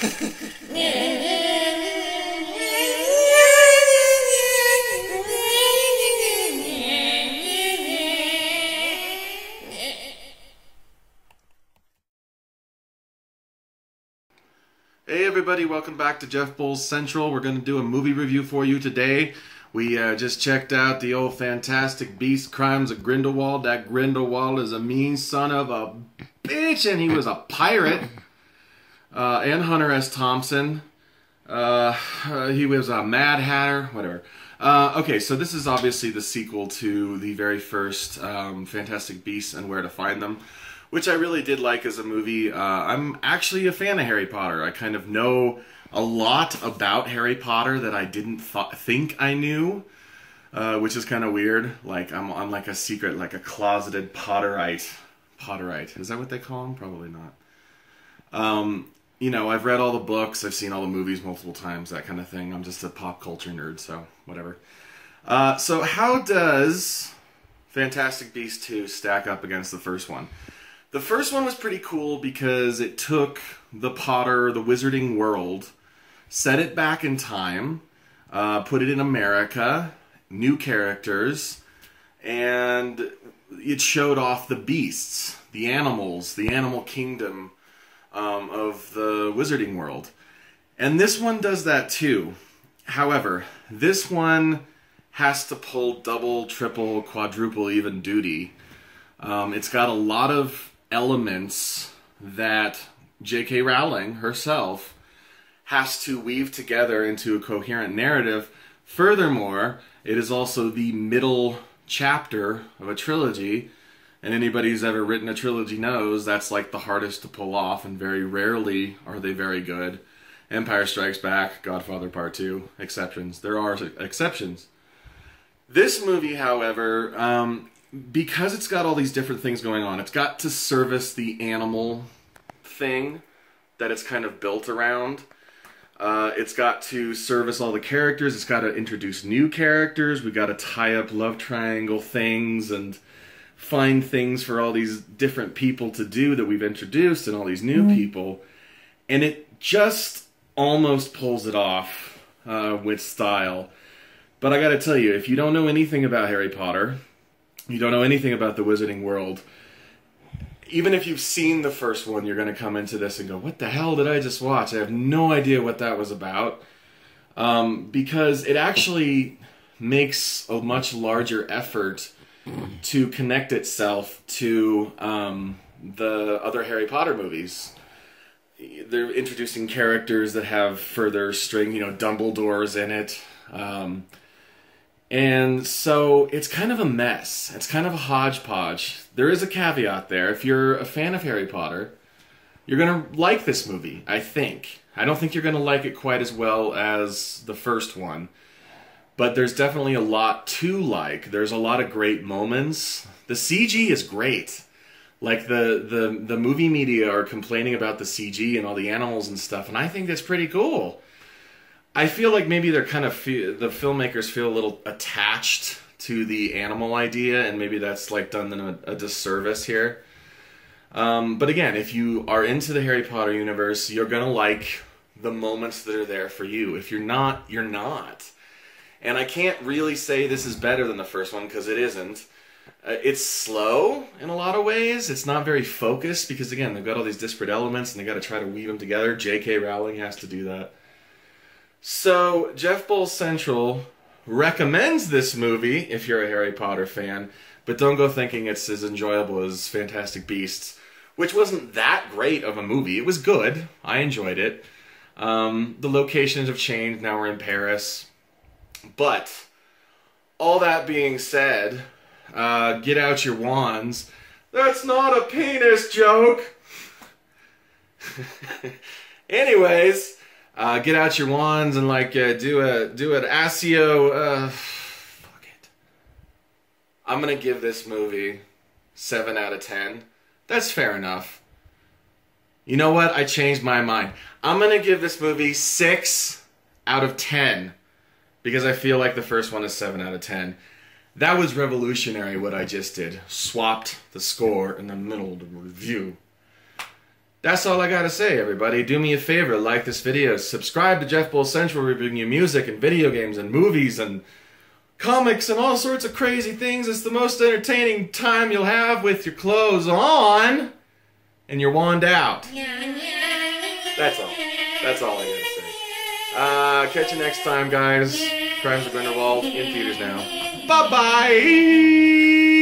Hey everybody, welcome back to Jeff Bull's Central. We're going to do a movie review for you today. We just checked out the old Fantastic Beast, Crimes of Grindlewald. That Grindlewald is a mean son of a bitch, and he was a pirate. And Hunter S. Thompson. He was a Mad Hatter, whatever. Okay, so this is obviously the sequel to the very first Fantastic Beasts and Where to Find Them, which I really did like as a movie. I'm actually a fan of Harry Potter. I kind of know a lot about Harry Potter that I didn't think I knew, which is kind of weird. Like, I'm like a secret, like a closeted Potterite. Potterite. Is that what they call them? Probably not. You know, I've read all the books, I've seen all the movies multiple times, that kind of thing. I'm just a pop culture nerd, so whatever. So how does Fantastic Beasts 2 stack up against the first one? The first one was pretty cool because it took the Potter, the Wizarding world, set it back in time, put it in America, new characters, and it showed off the beasts, the animals, the animal kingdom of the Wizarding world. And this one does that too. However, this one has to pull double, triple, quadruple even duty. It's got a lot of elements that J.K. Rowling herself has to weave together into a coherent narrative. Furthermore, it is also the middle chapter of a trilogy, and anybody who's ever written a trilogy knows that's like the hardest to pull off, and very rarely are they very good. Empire Strikes Back, Godfather Part 2, exceptions. There are exceptions. This movie, however, because it's got all these different things going on, it's got to service the animal thing that it's kind of built around. It's got to service all the characters. It's got to introduce new characters. We got to tie up love triangle things and find things for all these different people to do that we've introduced and all these new people. And it just almost pulls it off with style. But I gotta tell you, if you don't know anything about Harry Potter, you don't know anything about the Wizarding world, even if you've seen the first one, you're going to come into this and go, what the hell did I just watch? I have no idea what that was about. Because it actually makes a much larger effort to connect itself to the other Harry Potter movies. They're introducing characters that have further string, you know, Dumbledore's in it. And so it's kind of a mess. It's kind of a hodgepodge. There is a caveat there. If you're a fan of Harry Potter, you're going to like this movie, I think. I don't think you're going to like it quite as well as the first one. But there's definitely a lot to like. There's a lot of great moments. The CG is great. Like, the movie media are complaining about the CG and all the animals and stuff, and I think that's pretty cool. I feel like maybe they're kind of the filmmakers feel a little attached to the animal idea, and maybe that's like done them a disservice here. But again, if you are into the Harry Potter universe, you're gonna like the moments that are there for you. If you're not, you're not. And I can't really say this is better than the first one, because it isn't. It's slow in a lot of ways. It's not very focused, because again, they've got all these disparate elements, and they got to try to weave them together. J.K. Rowling has to do that. So, Jeff Bull Central recommends this movie if you're a Harry Potter fan, but don't go thinking it's as enjoyable as Fantastic Beasts, which wasn't that great of a movie. It was good. I enjoyed it. The locations have changed. Now we're in Paris. But, all that being said, get out your wands. That's not a penis joke! Anyways... get out your wands and like do an Asio. Fuck it. I'm gonna give this movie 7 out of 10. That's fair enough. You know what? I changed my mind. I'm gonna give this movie 6 out of 10 because I feel like the first one is 7 out of 10. That was revolutionary what I just did. Swapped the score in the middle of the review. That's all I gotta say, everybody. Do me a favor, like this video, subscribe to Jeff Bull Central, where we bring you music and video games and movies and comics and all sorts of crazy things. It's the most entertaining time you'll have with your clothes on and your wand out. That's all. That's all I gotta say. Catch you next time, guys. Crimes of Grindlewald in theaters now. Bye-bye!